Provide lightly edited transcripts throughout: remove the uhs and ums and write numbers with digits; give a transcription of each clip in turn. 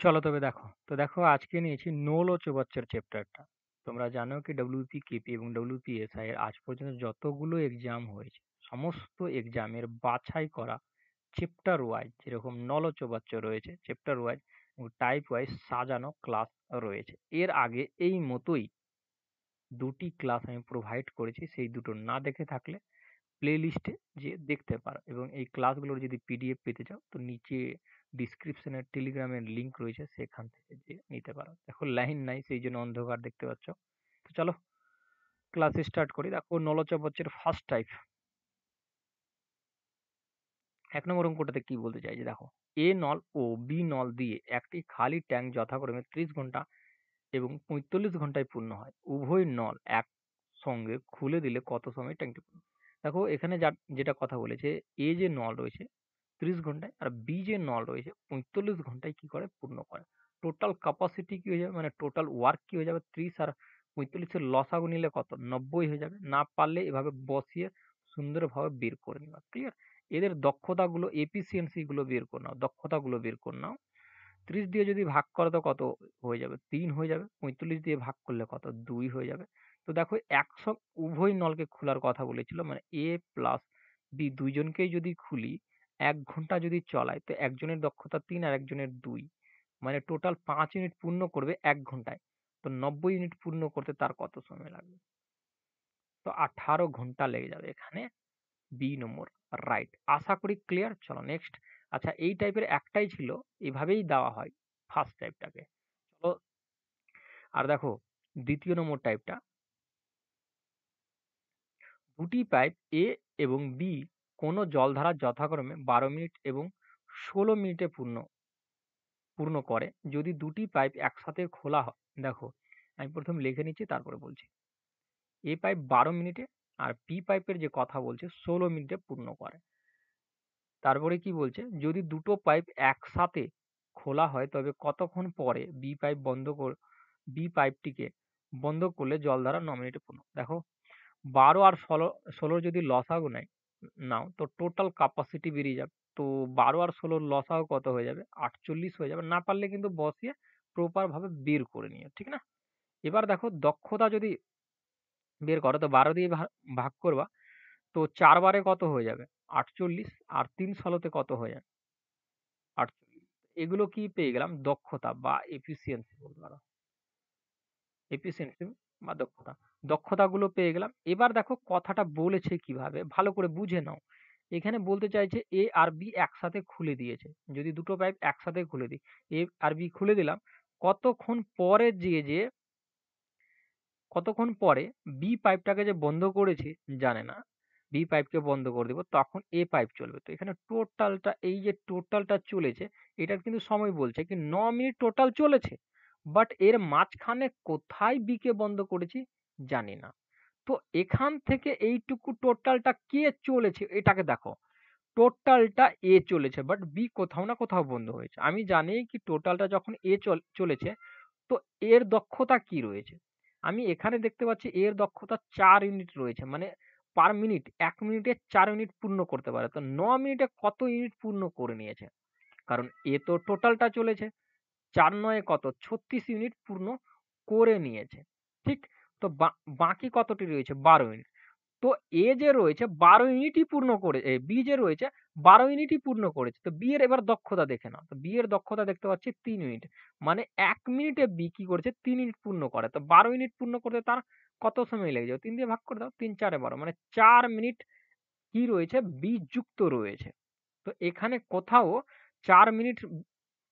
চলো তবে দেখো। তো দেখো আজকে নিয়েছি নোল ও চৌবাচ্চার চ্যাপ্টারটা। তোমরা জানো কি ডব্লিউপি কেপি এবং ডব্লিউপিএসআই এর আজ পর্যন্ত যতগুলো এক্সাম হয়েছে সমস্ত এক্সামের বাছাই করা চ্যাপ্টার ওয়াইজ, যেরকম নল ও চৌবাচ্চ রয়েছে চ্যাপ্টার ওয়াইজ এবং টাইপ ওয়াইজ সাজানো ক্লাস রয়েছে। এর আগে এই মতোই দুটি ক্লাস আমি প্রোভাইড করেছি, সেই দুটো না দেখে থাকলে প্লে লিস্টে যে দেখতে পারো, এবং এই ক্লাসগুলোর যদি পিডিএফ পেতে চাও তো নিচে ডিসক্রিপশনে টেলিগ্রামের লিংক রয়েছে, সেখান থেকে যে নিতে পারো। দেখো লাইন নাই সেই জন্য অন্ধকার দেখতে পাচ্ছ। তো চলো ক্লাস স্টার্ট করি। দেখো নলচবচ্চের ফার্স্ট টাইপ 1 নম্বর অঙ্কটাতে কি বলতে চাইছে দেখো। এ নল ও বি নল দিয়ে একটি খালি ট্যাঙ্ক যথাক্রমে 30 ঘন্টা এবং 45 ঘন্টায় পূর্ণ হয়। উভয় নল একসঙ্গে খুলে দিলে কত সময় ট্যাঙ্কটি পূর্ণ? দেখো এখানে যেটা কথা বলেছে, এ যে নল রয়েছে 30 ঘন্টায় আর বি যে নল রয়েছে 45 ঘন্টায় কি করে পূর্ণ করে। টোটাল ক্যাপাসিটি কি হয়ে যাবে, মানে টোটাল ওয়ার্ক কি হয়ে যাবে, 30 আর 45 এর লসাগু নিলে কত, 90 হয়ে যাবে। না পারলে এভাবে বসিয়ে সুন্দরভাবে বের করে নিবা। ক্লিয়ার? এদের দক্ষতাগুলো এফিসিয়েন্সি গুলো বের করে নাও, দক্ষতাগুলো বের করে নাও। 30 দিয়ে যদি ভাগ করো তো কত হয়ে যাবে, 3 হয়ে যাবে। 45 দিয়ে ভাগ করলে কত, 2 হয়ে যাবে। তো দেখো উভয় নলকে খোলার কথা বলেছিল, মানে এ প্লাস বি দুইজনকেই যদি খুলি 1 ঘন্টা যদি চলায় তো একজনের দক্ষতা 3 আর একজনের 2, মানে টোটাল 5 ইউনিট পূর্ণ করবে 1 ঘন্টায়। তো 90 ইউনিট পূর্ণ করতে তার কত সময় লাগবে? তো 18 ঘন্টা লেগে যাবে এখানে। বি নম্বর রাইট। আশা করি ক্লিয়ার। চলো নেক্সট। আচ্ছা এই টাইপের একটাই ছিল, এভাবেই দেওয়া হয় ফার্স্ট টাইপটাকে। চলো আর দেখো দ্বিতীয় নম্বর টাইপটা, দুটি পাইপ এ এবং বি কোনো জলধারা যথাক্রমে 12 মিনিট এবং 16 মিনিটে পূর্ণ পূর্ণ করে যদি দুটি পাইপ একসাথে খোলা হয়। দেখো আমি প্রথম লিখে নিচ্ছি তারপরে বলছি। এ পাইপ 12 মিনিটে আর বি পাইপের যে কথা বলছে 16 মিনিটে পূর্ণ করে। তারপরে কি বলছে, যদি দুটো পাইপ একসাথে খোলা হয় তবে কতক্ষণ পরে বি পাইপটিকে বন্ধ করলে জলধারা 9 মিনিটে পূর্ণ। দেখো 12 আর 16 যদি লসাগু নাও তো টোটাল ক্যাপাসিটি বেরিয়ে যাবে। তো 12 আর 16 লসাগু কত হয়ে যাবে, 48 হয়ে যাবে। না পারলে কিন্তু বসিয়ে প্রপার ভাবে বের করে নিও, ঠিক না? এবার দেখো দক্ষতা যদি বের করো তো 12 দিয়ে ভাগ করবা, তো 4 বারে কত হয়ে যাবে, 48। আর 3 ষোলোতে কত হয়ে যাবে, 48। এগুলো কি পেয়ে গেলাম, দক্ষতা বা এফিসিয়েন্সি বলতে পারো। এফিসিয়েন্সি বা দক্ষতা, দক্ষতাগুলো পেয়ে গেলাম। এবার দেখো কথাটা বলেছে কিভাবে ভালো করে বুঝে নাও। এখানে বলতে চাইছে এ আর বি একসাথে খুলে দিয়েছে, যদি দুটো পাইপ একসাথে খুলে দিই, এ আর বি খুলে দিলাম, কতক্ষণ পরে যে কতক্ষণ পরে বি পাইপটাকে যে বন্ধ করেছি জানে না, বি পাইপকে বন্ধ করে দেবো তখন এ পাইপ চলবে। তো এখানে টোটালটা, এই যে টোটালটা চলেছে এটার কিন্তু সময় বলছে কি 9 মিনিট টোটাল চলেছে, বাট এর মাঝখানে কোথায় বি কে বন্ধ করেছি জানি না। তো এখান থেকে এইটুকু টোটালটা কে চলেছে এটাকে দেখো, টোটালটা এ চলেছে বাট বি কোথাও না কোথাও বন্ধ হয়েছে। আমি জানি কি টোটালটা যখন এ চলেছে তো এর দক্ষতা কি রয়েছে। আমি এখানে দেখতে পাচ্ছি এর দক্ষতা 4 ইউনিট রয়েছে, মানে পার মিনিট 1 মিনিটে 4 ইউনিট পূর্ণ করতে পারে। তো 9 মিনিটে কত ইউনিট পূর্ণ করে নিয়েছে, কারণ এ তো টোটালটা চলেছে, 4 9 কত 36 ইউনিট পূর্ণ করে নিয়েছে। ঠিক? তো বাকি কতটি রয়েছে, 12 ইউনিট। তো এ যে রয়েছে 12 ইউনিটই পূর্ণ করে, বি যে রয়েছে 12 ইউনিটই পূর্ণ করেছে। তো বি এর এবার দক্ষতা দেখে নাও। তো বি এর দক্ষতা দেখতে পাচ্ছি 3 ইউনিট, মানে 1 মিনিটে বি কি করেছে 3 ইউনিট পূর্ণ করে। তো 12 ইউনিট পূর্ণ করতে তার কত সময় লেগে যাবে, 3 দিয়ে ভাগ করে দাও, 3 4 12, মানে 4 মিনিট কি রয়েছে, বি যুক্ত রয়েছে। তো এখানে কোথাও 4 মিনিট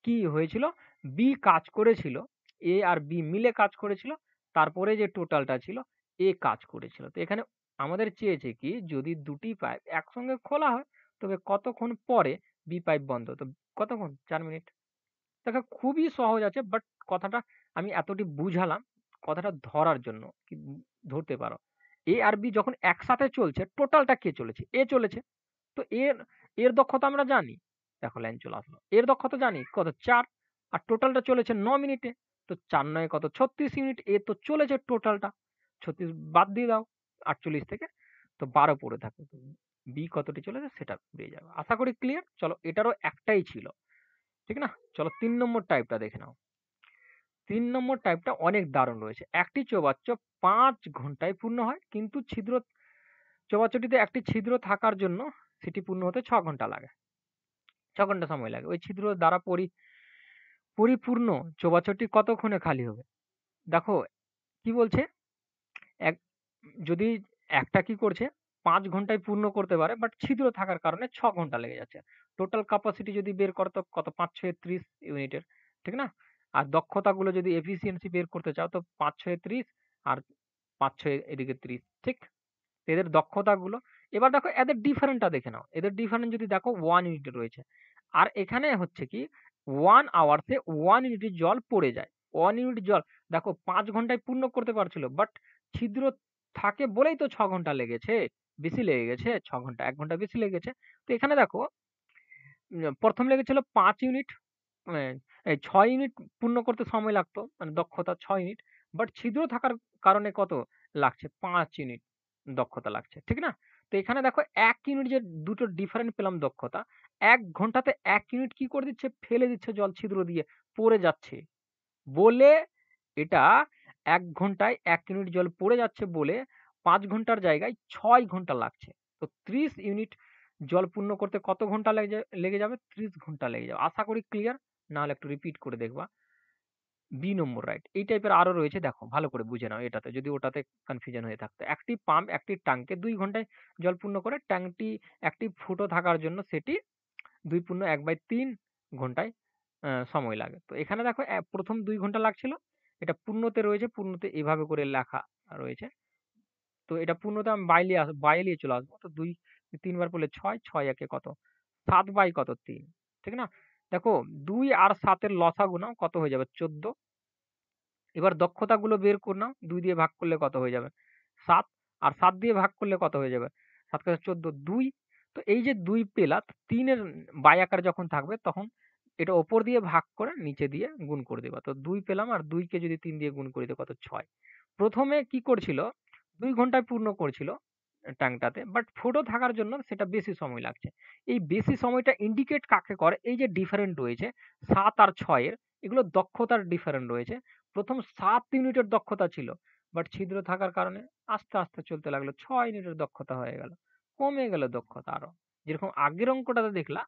কি হয়েছিল, বি কাজ করেছিল, এ আর বি মিলে কাজ করেছিল, তারপরে যে টোটালটা ছিল এ কাজ করেছিল। তো এখানে আমাদের চেয়েছে কি, যদি দুটি পাইপ একসঙ্গে খোলা হয় তবে কতক্ষণ পরে বি পাইপ বন্ধ। তো কতক্ষণ, 4 মিনিট। দেখো খুবই সহজ আছে, বাট কথাটা আমি এতটি বুঝালাম কথাটা ধরার জন্য, কি ধরতে পারো। এ আর বি যখন একসাথে চলছে টোটালটা কে চলেছে, এ চলেছে। তো এর এর দক্ষতা আমরা জানি। দেখো লাইন চলে আসলো, এর দক্ষতা জানি কত 4, আর টোটালটা চলেছে 9 মিনিটে। তো 4 9 কত 36 ইউনিট, এ তো চলেছে টোটালটা, 36 বাদ দিয়ে দাও 48 থেকে, তো 12 পড়ে থাকে। বি কতটি চলেছে সেটা পেয়ে যাবে। আশা করি ক্লিয়ার। চলো এটারও একটাই ছিল, ঠিক না? চলো ৩ নম্বর টাইপটা দেখে নাও। ৩ নম্বর টাইপটা অনেক দারুণ রয়েছে। একটি চৌবাচ্চ ৫ ঘন্টায় পূর্ণ হয়, কিন্তু চৌবাচ্চটিতে একটি ছিদ্র থাকার জন্য সেটি পূর্ণ হতে ৬ ঘন্টা লাগে। ৬ ঘন্টা সময় লাগে। ওই ছিদ্র দ্বারা পরিপূর্ণ চৌবাচ্চটি কতক্ষণে খালি হবে? দেখো কি বলছে, এক যদি একটা কি করছে ৫ ঘন্টায় পূর্ণ করতে পারে, বাট ছিদ্র থাকার কারণে ৬ ঘন্টা লেগে যাচ্ছে। টোটাল ক্যাপাসিটি যদি বের করো তো কত, ৫ × ৬ = ৩০ ইউনিটের, ঠিক না? আর দক্ষতাগুলো যদি এফিসিয়েন্সি বের করতে চাও তো ৫ × ৬ = ৩০, আর ৫ × ৬ এদিকে ৩০, ঠিক? এদের দক্ষতাগুলো, এবার দেখো এদের ডিফারেন্টটা দেখে নাও। এদের ডিফারেন্ট যদি দেখো 1 ইউনিটে রয়েছে। আর এখানে হচ্ছে কি 1 আওয়ার্সে 1 ইউনিট জল পড়ে যায়। 1 ইউনিট জল দেখো ৫ ঘন্টায় পূর্ণ করতে পারছিল, বাট ছিদ্র থাকে বলেই তো ৬ ঘন্টা লেগেছে। বেশি লেগে গেছে ৬ ঘন্টা, ১ ঘন্টা বেশি লেগেছে। তো এখানে দেখো ১ম লেগেছিল ৫ ইউনিট, অ্যা এই ৬ ইউনিট পূর্ণ করতে সময় লাগতো, মানে দক্ষতা ৬ ইউনিট। বাট ছিদ্র থাকার কারণে কত লাগছে? ৫ ইউনিট দক্ষতা লাগছে। ঠিক না? তো এখানে দেখো ১ ইউনিট যে দুটো ডিফারেন্ট পেলাম দক্ষতা। ১ ঘন্টাতে ১ ইউনিট কি করে দিচ্ছে? ফেলে দিচ্ছে জল ছিদ্র দিয়ে, পড়ে যাচ্ছে। বলে এটা ১ ঘন্টায় ১ ইউনিট জল পড়ে যাচ্ছে বলে ৫ ঘন্টার জায়গায় ৬ ঘন্টা লাগছে। তো ৩০ ইউনিট জল পূর্ণ করতে কত ঘন্টা লেগে যাবে? ৩০ ঘন্টা লেগে যাবে। আশা করি ক্লিয়ার। না হলে একটু রিপিট করে দেখবা। বি নম্বর রাইট। এই টাইপের আরো রয়েছে, দেখো ভালো করে বুঝে নাও এটাতে, যদি ওটাতে কনফিউশন হয়ে থাকতো। একটি পাম্প একটি ট্যাঙ্কে ২ ঘন্টায় জল পূর্ণ করে। ট্যাঙ্কটি একটি ফুটো থাকার জন্য সেটি ২ পূর্ণ ১/৩ ঘন্টায় সময় লাগে। তো এখানে দেখো ১ম ২ ঘন্টা লাগছিল। এটা পূর্ণতে রয়েছে, পূর্ণতে এভাবে করে লেখা রয়েছে। তো এটা পূর্ণতে আমি বাইরে নিয়ে চলে আসবো। তো ২ ৩ বার পড়লে ৬, ৬ একে কত? ৭ বাই কত? ৩। ঠিক না? দেখো ২ আর ৭ এর লসাগু নাও, কত হয়ে যাবে? ১৪। এবার দক্ষতাগুলো বের করে নাও। ২ দিয়ে ভাগ করলে কত হয়ে যাবে? ৭। আর ৭ দিয়ে ভাগ করলে কত হয়ে যাবে? ৭ × ১৪, ২। তো এই যে ২ পেলা, ৩ এর বাই আকারে যখন থাকবে তখন এটা উপর দিয়ে ভাগ করে নিচে দিয়ে গুণ করে দিবা। তো ২ পেলাম, আর ২ কে যদি ৩ দিয়ে গুণ করি তো কত? ৬। প্রথমে কি করছিল? ২ ঘন্টায় পূর্ণ করছিল ট্যাঙ্কটাতে। বাট ফুটো থাকার জন্য সেটা বেশি সময় লাগছে। এই বেশি সময়টা ইন্ডিকেট কাকে করে? এই যে ডিফারেন্ট রয়েছে ৭ আর ৬ এর, এগুলো দক্ষতার ডিফারেন্ট রয়েছে। প্রথম ৭ ইউনিটের দক্ষতা ছিল। বাট ছিদ্র থাকার কারণে আস্তে, আস্তে চলতে লাগলো। ৬ ইউনিটের দক্ষতা হয়ে গেল। কমে গেল দক্ষতা আরো। যেরকম আগের অঙ্কটাতে দেখলা,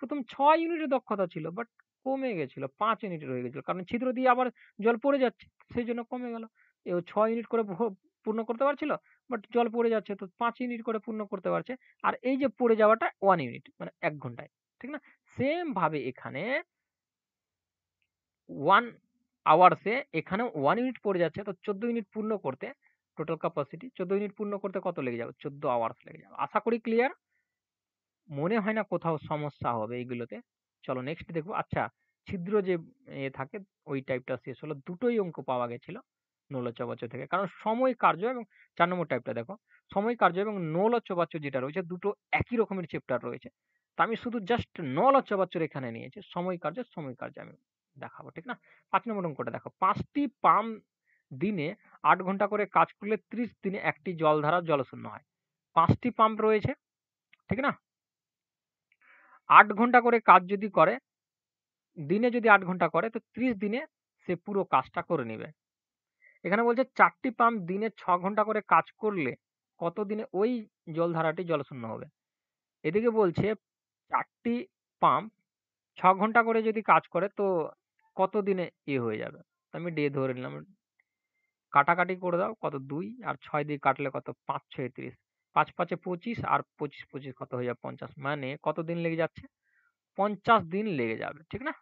প্রথম ৬ ইউনিটের দক্ষতা ছিল, বাট কমে গেছিল। ৫ ইউনিটের হয়ে গেছিল। কারণ ছিদ্র দিয়ে আবার জল পড়ে যাচ্ছে। সেজন্য কমে গেল। ৬ ইউনিট করে পূর্ণ করতে পারছিল, বাট জল পড়ে যাচ্ছে, তো ৫ ইউনিট করে পূর্ণ করতে পারছে। আর এই যে পড়ে যাওয়াটা ১ ইউনিট, মানে ১ ঘন্টায়। ঠিক না? সেম ভাবে এখানে 1 আওয়ার্সে এখানেও 1 ইউনিট পড়ে যাচ্ছে। তো ১৪ ইউনিট পূর্ণ করতে টোটাল ক্যাপাসিটি ১৪ ইউনিট পূর্ণ করতে কত লেগে যাবে? ১৪ আওয়ার্স লেগে যাবে। আশা করি ক্লিয়ার। মনে হয় না কোথাও সমস্যা হবে এইগুলোতে। চলো নেক্সট দেখব। আচ্ছা, ছিদ্র যে থাকে ওই টাইপটা শেষ হলো। দুটোই অঙ্ক পাওয়া গেছিল নৌল-চৌবাচ্চ থেকে। কারণ সময় কার্য এবং ৪ নম্বর টাইপটা দেখো। সময় কার্য এবং নৌল-চৌবাচ্চ যেটা রয়েছে দুটো একই রকমের চ্যাপ্টার রয়েছে। তো আমি শুধু জাস্ট নৌল-চৌবাচ্চর এখানে নিয়েছি। সময় কার্য আমি দেখাবো। ঠিক না? ৫ নম্বর অঙ্কটা দেখো। ৫ টি পাম্প দিনে ৮ ঘন্টা করে কাজ করলে ৩০ দিনে একটি জলধারা জলশূন্য হয়। ৫ টি পাম্প রয়েছে। ঠিক না? ৮ ঘন্টা করে কাজ যদি করে, দিনে যদি ৮ ঘন্টা করে তো ৩০ দিনে সে পুরো কাজটা করে নিবে। এখানে বলছে ৪ টি পাম্প দিনে ৬ ঘন্টা করে কাজ করলে কত দিনে ওই জলধারাটি জলশূন্য হবে? এদিকে বলছে ৪ টি পাম্প ৬ ঘন্টা করে যদি কাজ করে তো কত দিনে হয়ে যাবে? তো আমি ডে ধরে নিলাম। কাটাকাটি করে দাও, কত? ২ আর ৬ দিয়ে কাটলে কত? ৫ × ৬ = ৩০। ৫ × ৫ = ২৫ আর ২৫ × ২৫ কত হয়ে যাবে? ৫০। মানে কত দিন লেগে যাচ্ছে? ৫০ দিন লেগে যাবে। ঠিক না?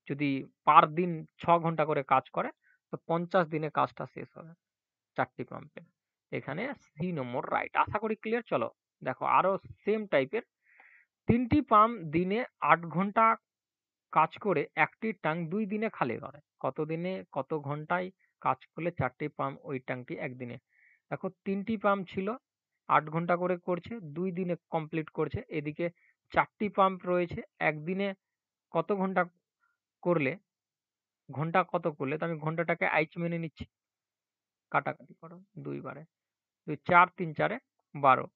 যদি পার দিন ৬ ঘন্টা করে কাজ করে তো ৫০ দিনে কাজটা শেষ হবে ৪ টি পাম্পে। এখানে সি নম্বর রাইট। আশা করি ক্লিয়ার। চলো দেখো আরো সেম টাইপের ৩ টি পাম্প দিনে ৮ ঘন্টা কাজ করে একটি ট্যাঙ্ক ২ দিনে খালি করে। কত দিনে কত ঘন্টায় কাজ করলে ৪ টি পাম্প ওই ট্যাঙ্কটি একদিনে? দেখো ৩ টি পাম্প ছিল, ৮ ঘন্টা করে করছে, ২ দিনে কমপ্লিট করছে। এদিকে ৪ টি পাম্প রয়েছে, একদিনে কত ঘন্টা করলে, ঘন্টা কত করলে, তো আমি ঘন্টাটাকে আইচ মেনে নিচ্ছি। কাটাকাটি করো ২ বারে। ২ ৪ ৩ ৪ ১২।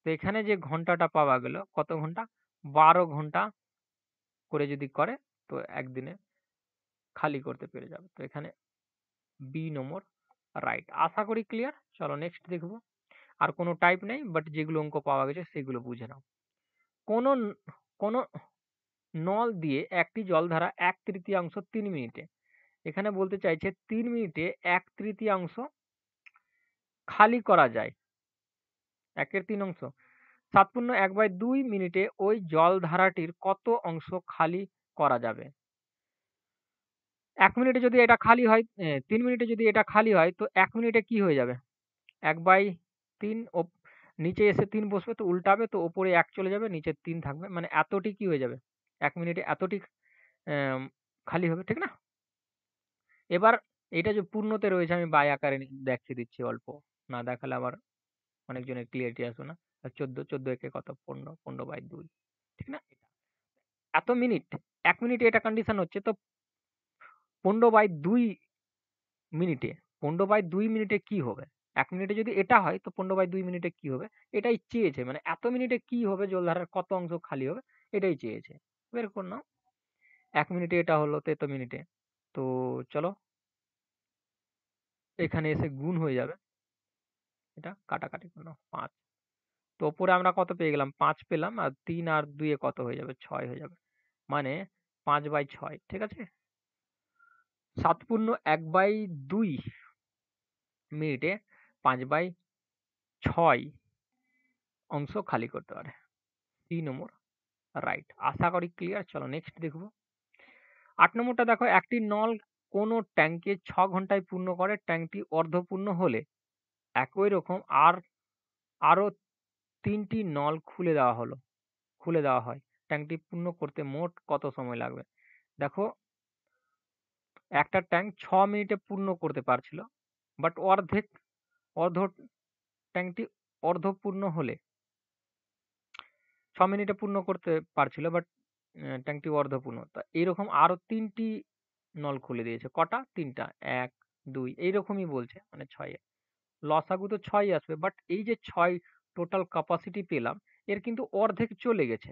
তো এখানে যে ঘন্টাটা পাওয়া গেল কত ঘন্টা? ১২ ঘন্টা করে যদি করে তো একদিনে খালি করতে পেরে যাবে। তো এখানে বি নম্বর রাইট। আশা করি ক্লিয়ার। চলো নেক্সট দেখবো। আর কোনো টাইপ নেই, বাট যেগুলো অঙ্ক পাওয়া গেছে সেগুলো বুঝে নাও। কোন কোন নল দিয়ে একটি জলধারা 1/3 3 মিনিটে, এখানে বলতে চাইছে 3 মিনিটে 1/3 খালি করা যায়। 1/3 7/1/2 মিনিটে ওই জলধারাটির কত অংশ খালি করা যাবে? 1 মিনিটে যদি এটা খালি হয়, 3 মিনিটে যদি এটা খালি হয় তো 1 মিনিটে কি হয়ে যাবে? 1/3 নিচে এসে 3 বসবে তো উল্টাবে, তো ওপরে 1 চলে যাবে, নিচে 3 থাকবে। মানে এতটি কি হয়ে যাবে? 1 মিনিটে এতটি খালি হবে, ঠিক না? এবার এটা যে পূর্ণতে রয়েছে আমি বাই আকারে দেখিয়ে দিচ্ছি অল্প। না দেখালে আবার অনেকজনের ক্লিয়ারিটি আসবে না। 14 একে কত? 15, 15/2, ঠিক না? এত মিনিট, 1 মিনিটে এটা কন্ডিশন হচ্ছে, তো 15/2 মিনিটে, 15/2 মিনিটে কি হবে? 1 মিনিটে যদি এটা হয় তো 15/2 মিনিটে কি হবে? এটাই চেয়েছে। মানে এত মিনিটে কি হবে, জলধারার কত অংশ খালি হবে, এটাই চেয়েছে। বের করে নাও। 1 মিনিটে এটা হলো তো এত মিনিটে। তো চলো এখানে এসে গুণ হয়ে যাবে। এটা কাটাকাটি করে নাও, 5। তো ওপরে আমরা কত পেয়ে গেলাম? 5 পেলাম, আর 3 আর 2 এ কত হয়ে যাবে? 6 হয়ে যাবে। মানে 5/6, ঠিক আছে? 7/1/2 মিনিটে 5/6 অংশ খালি করতে পারে। 3 নম্বর রাইট। আশা করি ক্লিয়ার। চলো নেক্সট দেখবো। 8 নম্বরটা দেখো, একটি নল কোনো ট্যাঙ্কে 6 ঘন্টায় পূর্ণ করে, ট্যাঙ্কটি অর্ধপূর্ণ হলে একই রকম আরো 3টি নল খুলে দেওয়া হয়। ট্যাঙ্কটি পূর্ণ করতে মোট কত সময় লাগবে? দেখো, একটা ট্যাঙ্ক 6 মিনিটে পূর্ণ করতে পারছিল, বাট অর্ধ ট্যাঙ্কটি অর্ধপূর্ণ হলে 6 মিনিটে পূর্ণ করতে পারছিল, বাট ট্যাঙ্কটি অর্ধপূর্ণ। তা এইরকম আরো 3টি নল খুলে দিয়েছে। কটা? 3টা। 1, 2 এইরকমই বলছে, মানে 6 এ। লসাগু তো 6 আসবে, বাট এই যে 6 টোটাল ক্যাপাসিটি পেলাম, এর কিন্তু অর্ধেক চলে গেছে।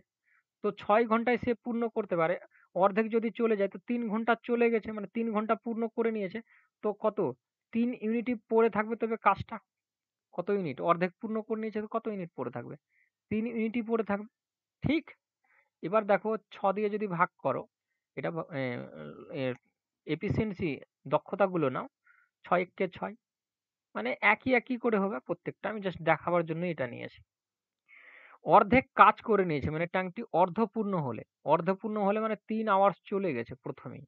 তো 6 ঘন্টায় সে পূর্ণ করতে পারে। অর্ধেক যদি চলে যায় তো 3 ঘন্টা চলে গেছে, মানে 3 ঘন্টা পূর্ণ করে নিয়েছে। তো কত? 3 ইউনিটই পড়ে থাকবে, তবে কাজটা কত ইউনিট? অর্ধেক পূর্ণ করে নিয়েছে, তো কত ইউনিট পড়ে থাকবে? 3 ইউনিটই পড়ে থাকবে, ঠিক? এবার দেখো 6 দিয়ে যদি ভাগ করো, এটা এফিসিয়েন্সি দক্ষতাগুলো নাও। 6 একে 6, মানে একই করে হবে প্রত্যেকটা। আমি জাস্ট দেখাবার জন্য এটা নিয়েছি। অর্ধেক কাজ করে নিয়েছে, মানে ট্যাঙ্কটি অর্ধপূর্ণ হলে মানে 3 আওয়ার্স চলে গেছে প্রথমেই।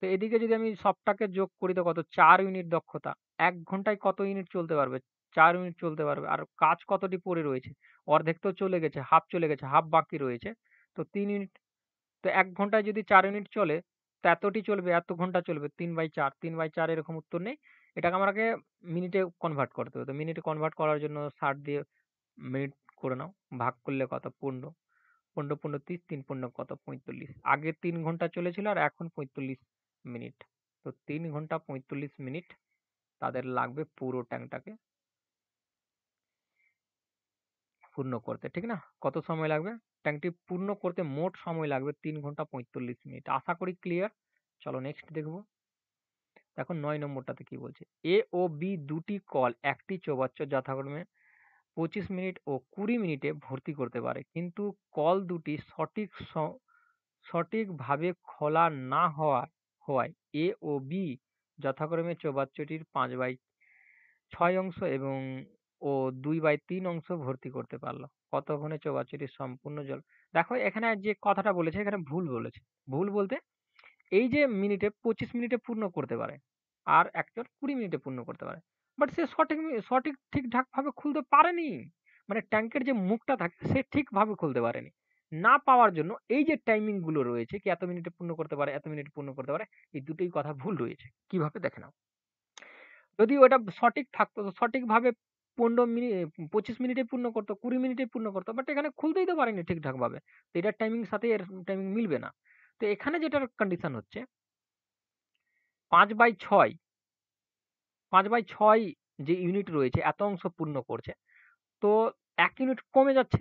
তো এদিকে যদি আমি সবটাকে যোগ করি তো কত? 4 ইউনিট দক্ষতা। 1 ঘন্টায় কত ইউনিট চলতে পারবে? 4 ইউনিট চলতে পারবে। আর কাজ কতটি পড়ে রয়েছে? অর্ধেক তো চলে গেছে, হাফ চলে গেছে, হাফ বাকি রয়েছে। তো 3 ইউনিট। তো 1 ঘন্টায় যদি 4 ইউনিট চলে, তো এতটি চলবে, এত ঘন্টা চলবে। 3/4, 3/4 এরকম উত্তর নেই। এটাকে আমাকে মিনিটে কনভার্ট করতে হবে। তো মিনিটে কনভার্ট করার জন্য 60 দিয়ে মিনিট করে নাও। ভাগ করলে কত? 15। 15 15 30, 3 15 কত? 45। আগে 3 ঘন্টা চলেছিল আর এখন 45 মিনিট। তো 3 ঘন্টা 45 মিনিট তাদের লাগবে পুরো ট্যাঙ্কটাকে পূর্ণ করতে, ঠিক না? কত সময় লাগবে? ট্যাঙ্কটি পূর্ণ করতে মোট সময় লাগবে 3 ঘন্টা 45 মিনিট। আশা করি ক্লিয়ার। চলো নেক্সট দেখবো। দেখো 9 নম্বরটাতে কি বলছে। এ ও বি দুটি কল একটি চৌবাচ্চা যথাক্রমে 25 মিনিট ও 20 মিনিটে ভর্তি করতে পারে, কিন্তু কল দুটি সঠিকভাবে খোলা না হওয়ায় এ ও বি যথাক্রমে চৌবাচ্চাটির 5/6 অংশ ও 2/3 অংশ ভর্তি করতে পারল। কতক্ষণে চৌবাচ্চাটির সম্পূর্ণ জল? দেখো এখানে যে কথাটা বলেছে, এখানে ভুল বলেছে। ভুল বলতে এই যে মিনিটে 25 মিনিটে পূর্ণ করতে পারে, আর একজন 20 মিনিটে পূর্ণ করতে পারে। বাট সে সঠিক ঠিকঠাক ভাবে খুলতে পারেনি। মানে ট্যাঙ্কের যে মুখটা থাকে সে ঠিকভাবে খুলতে পারেনি। না পাওয়ার জন্য এই যে টাইমিং গুলো রয়েছে, কি এত মিনিটে পূর্ণ করতে পারে, এত মিনিটে পূর্ণ করতে পারে, এই দুটোই কথা ভুল রয়েছে। কিভাবে দেখে নাও। যদি ওটা সঠিক থাকতো তো সঠিকভাবে 25 মিনিটে পূর্ণ করতো, 20 মিনিটে পূর্ণ করতো। বাট এখানে খুলতেই তো পারেনি ঠিকঠাক ভাবে। তো এটার টাইমিং সাথে এর টাইমিং মিলবে না। তো এখানে যেটার কন্ডিশন হচ্ছে 5/6, 5/6 যে ইউনিট রয়েছে এত অংশ পূর্ণ করছে। তো 1 ইউনিট কমে যাচ্ছে।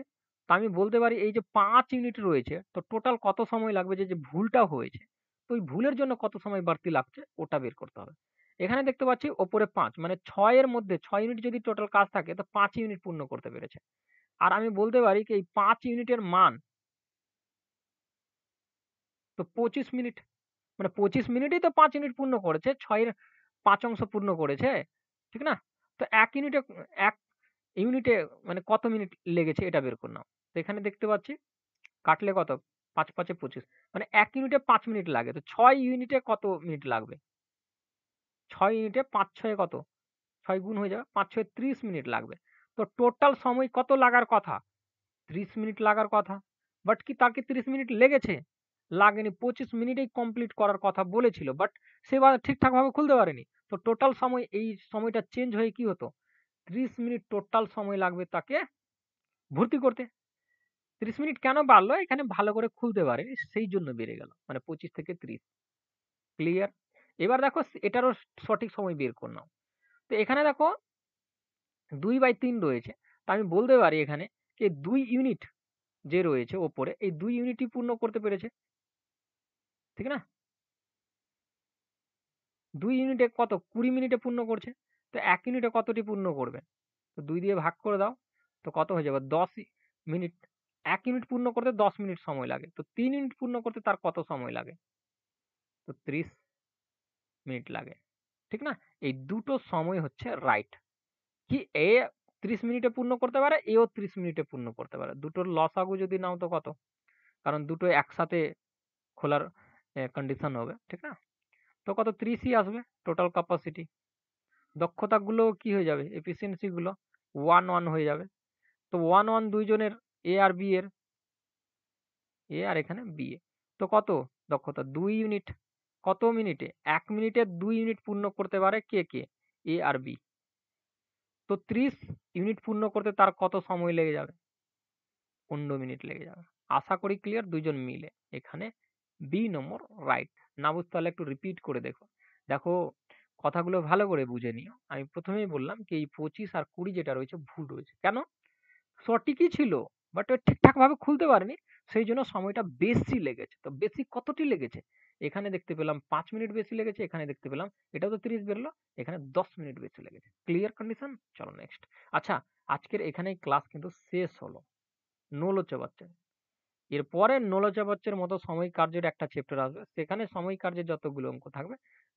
তো আমি বলতে পারি এই যে ৫ ইউনিট রয়েছে, তো টোটাল কত সময় লাগবে যে ভুলটা হয়েছে, তো ওই ভুলের জন্য কত সময় বাড়তি লাগছে ওটা বের করতে হবে। এখানে দেখতে পাচ্ছি ওপরে ৫ মানে ৬ এর মধ্যে ৬ ইউনিট যদি টোটাল কাজ থাকে তো ৫ ইউনিট পূর্ণ করতে পেরেছে। আর আমি বলতে পারি কি এই ৫ ইউনিটের মান তো ২৫ মিনিট। মানে ২৫ মিনিটেই তো ৫ ইউনিট পূর্ণ করেছে। ৬ এর ৫ অংশ পূর্ণ করেছে। ঠিক না? তো ১ ইউনিটে ১ ইউনিটে মানে কত মিনিট লেগেছে এটা বের করে নাও। তো এখানে দেখতে পাচ্ছি কাটলে কত? ৫ ৫ এ ২৫ মানে ১ ইউনিটে ৫ মিনিট লাগে। তো ৬ ইউনিটে কত মিনিট লাগবে? ৬ ইউনিটে ৫ ৬ এ কত? ৬ গুণ হয়ে যাবে। ৫ ৬ ৩০ মিনিট লাগবে। তো টোটাল সময় কত লাগার কথা? ৩০ মিনিট লাগার কথা। বাট কি তার কি ৩০ মিনিট লেগেছে? লাগেনি। ২৫ মিনিটেই কমপ্লিট করার কথা বলেছিল। বাট সে ঠিকঠাকভাবে খুলতে পারেনি। তো টোটাল সময় এই সময়টা চেঞ্জ হয়ে কি হতো? ৩০ মিনিট টোটাল সময় লাগবে তাকে ভর্তি করতে। ৩০ মিনিট কেন বাড়লো? এখানে ভালো করে খুলতে পারেনি সেই জন্য বেড়ে গেল। মানে ২৫ থেকে ৩০ ক্লিয়ার? এবার দেখো এটারও সঠিক সময় বের করে নাও। তো এখানে দেখো ২/৩ রয়েছে। তো আমি বলতে পারি এখানে যে ২ ইউনিট যে রয়েছে ওপরে এই ২ ইউনিটই পূর্ণ করতে পেরেছে। ঠিক না? ২ ইউনিটে কত? ২০ মিনিটে পূর্ণ করছে। তো ১ ইউনিটে কতটি পূর্ণ করবে? তো ২ দিয়ে ভাগ করে দাও। তো কত হয়ে যাবে? ১০ মিনিট। ১ ইউনিট পূর্ণ করতে ১০ মিনিট সময় লাগে। তো ৩ ইউনিট পূর্ণ করতে তার কত সময় লাগে? তো ৩০ মিনিট লাগে। ঠিক না? এই দুটো সময় হচ্ছে রাইট। কি এ ৩০ মিনিটে পূর্ণ করতে পারে, এও ৩০ মিনিটে পূর্ণ করতে পারে। দুটোর লসাগু যদি নাও তো কত? কারণ দুটো একসাথে খোলার কন্ডিশন হবে। ঠিক না? তো কত ৩০ ই আসবে টোটাল ক্যাপাসিটি। দক্ষতাগুলো কি হয়ে যাবে? এফিসিয়েন্সি গুলো ১ হয়ে যাবে। তো ১ ২ জনের এ আর বি এর, এ আর এখানে বি এ। তো কত দক্ষতা? ২ ইউনিট। কত মিনিটে? ১ মিনিটে ২ ইউনিট পূর্ণ করতে পারে কে, কে? এ আর বি। তো ৩০ ইউনিট পূর্ণ করতে তার কত সময় লেগে যাবে? ১৫ মিনিট লেগে যাবে। আশা করি ক্লিয়ার ২ জন মিলে। এখানে বি নম্বর রাইট। না বুঝতে পারলে একটু রিপিট করে দেখো। দেখো কথাগুলো ভালো করে বুঝে নিও। আমি ১ম এই বললাম কি এই ২৫ আর ২০ যেটা রয়েছে ভুল রয়েছে। কেন? সঠিকই ছিল। বাট ও ঠিকঠাকভাবে খুলতে পারেনি। সেইজন্য সময়টা বেশি লেগেছে। তো বেশি কতটি লেগেছে? এখানে দেখতে পেলাম ৫ মিনিট বেশি লেগেছে, এখানে দেখতে পেলাম এটাও তো ৩০ বেরোলো, এখানে ১০ মিনিট বেশি লেগেছে। Clear condition? চলো নেক্সট। আচ্ছা, আজকের এখানেই ক্লাস কিন্তু শেষ হলো। নৌলচ্চবাচ্চা। এরপরে নৌলচ্চবাচ্চার মতো সাময়িক কার্যের একটা চ্যাপ্টার আসবে। সেখানে সাময়িক কার্যের যতগুলো অঙ্ক থাকবে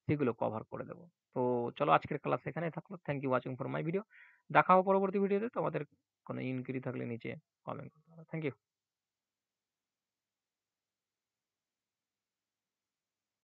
সেগুলো কভার করে দেব। তো চলো আজকের ক্লাস এখানেই থাকলো। Thank you watching for my video. দেখা হবে পরবর্তী ভিডিওতে। তোমাদের কোনো ইনকুয়ারি থাকলে নিচে কমেন্ট করতে পারো। Thank you.